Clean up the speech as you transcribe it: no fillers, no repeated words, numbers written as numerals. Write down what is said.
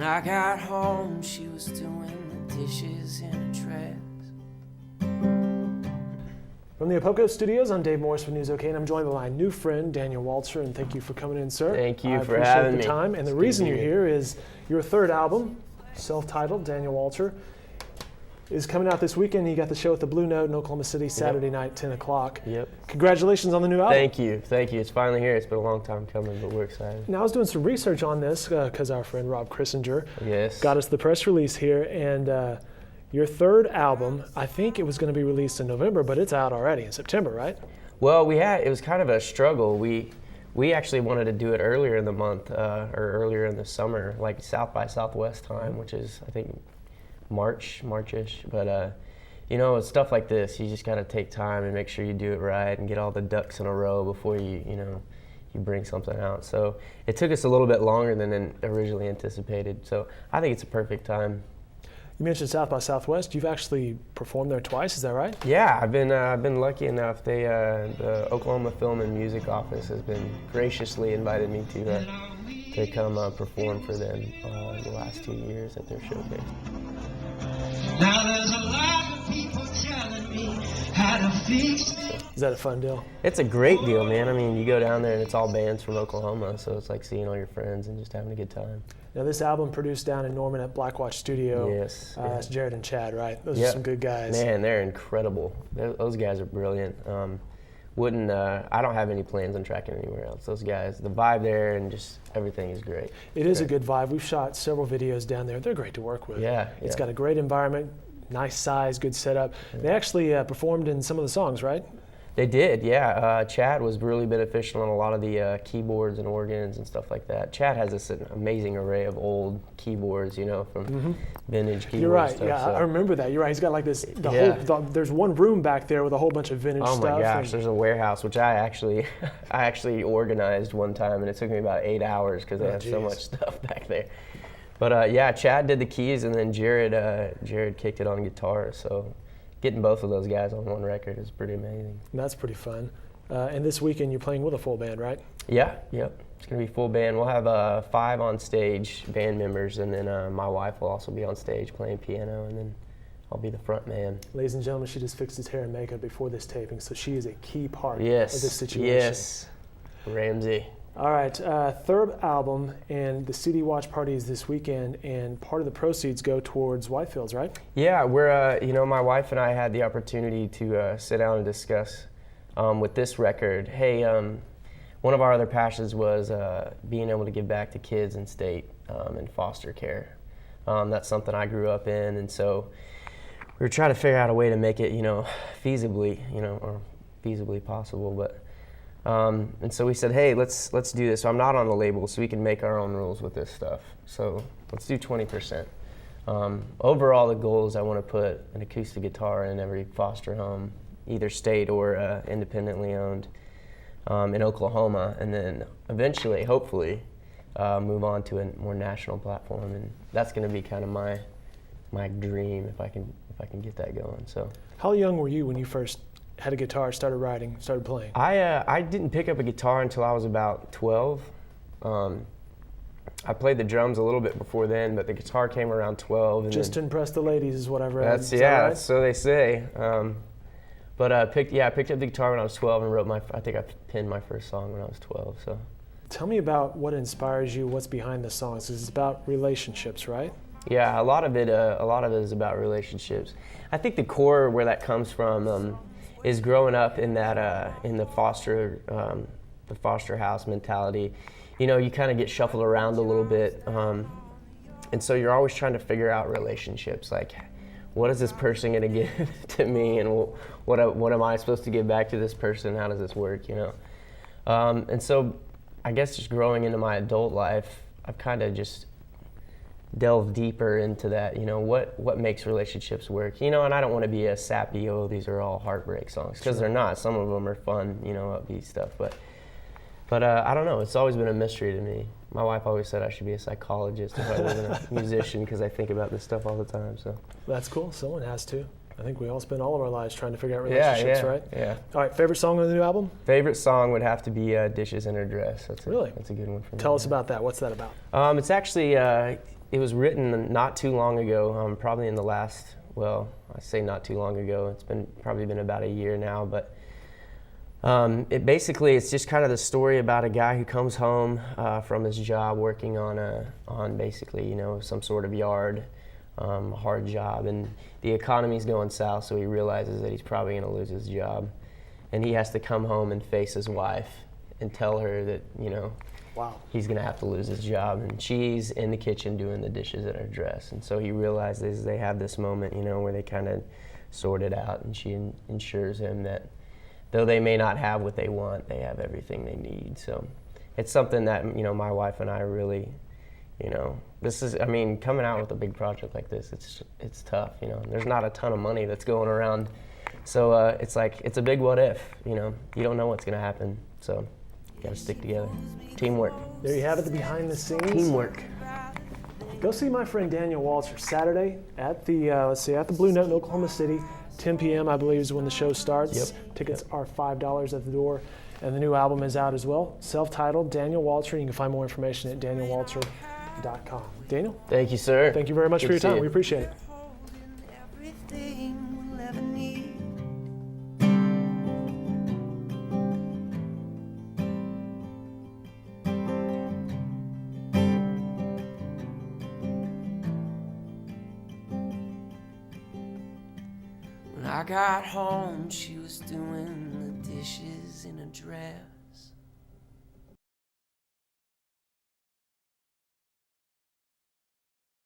When I got home, she was doing the dishes in a dress. From the Apoko Studios, I'm Dave Morris with News OK, and I'm joined by my new friend, Daniel Walcher, and thank you for coming in, sir. Thank you for having me. I appreciate the time, and the reason you're here is your third album, self-titled, Daniel Walcher, is coming out this weekend. You got the show at the Blue Note in Oklahoma City, Saturday night, 10 o'clock. Yep. Congratulations on the new album. Thank you. It's finally here. It's been a long time coming, but we're excited. Now, I was doing some research on this because our friend Rob Christinger Yes. got us the press release here, and your third album, I think it was going to be released in November, but it's out already in September, right? Well, it was kind of a struggle. We actually wanted to do it earlier in the month or earlier in the summer, like South by Southwest time, which is, I think, March-ish. But, with stuff like this, you just got to take time and make sure you do it right and get all the ducks in a row before you bring something out. So it took us a little bit longer than originally anticipated. So I think it's a perfect time. You mentioned South by Southwest. You've actually performed there twice, is that right? Yeah, I've been lucky enough. The Oklahoma Film and Music Office has been graciously invited me to come perform for them the last 2 years at their showcase. Now there's a lot of people telling me how to fix it. Is that a fun deal? It's a great deal, man. I mean, you go down there and it's all bands from Oklahoma, so it's like seeing all your friends and just having a good time. Now, this album produced down in Norman at Blackwatch Studio. Yes. It's Jared and Chad, right? Those are some good guys. Man, they're incredible. Those guys are brilliant. I don't have any plans on tracking anywhere else. Those guys, the vibe there and just everything is great. It is a good vibe. We've shot several videos down there. They're great to work with. Yeah. It's got a great environment, nice size, good setup. They actually performed in some of the songs, right? They did, yeah. Chad was really beneficial on a lot of the keyboards and organs and stuff like that. Chad has this amazing array of old keyboards, from vintage keyboards. You're right. Stuff, Yeah, so. I remember that. You're right. He's got like this. There's one room back there with a whole bunch of vintage stuff. Oh my gosh, there's a warehouse which I actually organized one time, and it took me about 8 hours because they have so much stuff back there. But Chad did the keys, and then Jared kicked it on guitar. So getting both of those guys on one record is pretty amazing. That's pretty fun. And this weekend you're playing with a full band, right? Yeah, yep. It's going to be full band. We'll have 5 on stage band members, and then my wife will also be on stage playing piano, and then I'll be the front man. Ladies and gentlemen, she just fixed his hair and makeup before this taping, so she is a key part of Yes, this situation. yes, Ramsey. All right, third album, and the CD watch party is this weekend, and part of the proceeds go towards Whitefields, right? Yeah, we're, my wife and I had the opportunity to sit down and discuss with this record. Hey, one of our other passions was being able to give back to kids in state and foster care. That's something I grew up in, and so we were trying to figure out a way to make it, feasibly, or feasibly possible, but. And so we said, hey, let's do this. So I'm not on the label, so we can make our own rules with this stuff. So let's do 20%. Overall, the goal is I want to put an acoustic guitar in every foster home, either state or independently owned, in Oklahoma, and then eventually, hopefully, move on to a more national platform. And that's going to be kind of my dream if I can get that going. So. How young were you when you first had a guitar, started writing, started playing? I didn't pick up a guitar until I was about 12. I played the drums a little bit before then, but the guitar came around 12. And just to impress the ladies is what I've read. That's right? So they say. But I picked up the guitar when I was 12 and I think I penned my first song when I was 12. So. Tell me about what inspires you, what's behind the songs. It's about relationships, right? Yeah, a lot of it is about relationships. I think the core where that comes from is growing up in that in the foster house mentality. You kind of get shuffled around a little bit, and so you're always trying to figure out relationships. Like, what is this person going to give to me, and what am I supposed to give back to this person? How does this work? And so, I guess just growing into my adult life, I've kind of just delve deeper into that, what makes relationships work, and I don't want to be a sappy, these are all heartbreak songs, because they're not. Some of them are fun, upbeat stuff, but I don't know, it's always been a mystery to me. My wife always said I should be a psychologist if I wasn't a musician, because I think about this stuff all the time. So that's cool. Someone has to. I think we all spend all of our lives trying to figure out relationships, right? Yeah. All right, favorite song on the new album? Favorite song would have to be Dishes in Her Dress. That's a good one for me. Tell us about that. What's that about? It's actually it was written not too long ago, probably in the last, well, I say not too long ago, it's probably been about a year now, but it's just kind of the story about a guy who comes home from his job working on basically, you know, some sort of yard, hard job, and the economy's going south, so he realizes that he's probably going to lose his job, and he has to come home and face his wife and tell her that, you know, Wow. he's going to have to lose his job, and she's in the kitchen doing the dishes at her dress. And so he realizes they have this moment, you know, where they kind of sort it out, and she ensures him that though they may not have what they want, they have everything they need. So it's something that, you know, my wife and I really, you know, coming out with a big project like this, it's tough, you know. There's not a ton of money that's going around. So it's a big what if, you know. You don't know what's going to happen, so you got to stick together. Teamwork. There you have it, the behind the scenes. Teamwork. Go see my friend Daniel Walcher Saturday at the at the Blue Note in Oklahoma City. 10 p.m. I believe is when the show starts. Yep. Tickets are $5 at the door, and the new album is out as well. Self-titled, Daniel Walcher. You can find more information at danielwalcher.com. Daniel? Thank you, sir. Thank you very much Good for your to see time. you. We appreciate it. Everything we'll ever need. When I got home, she was doing the dishes in a dress.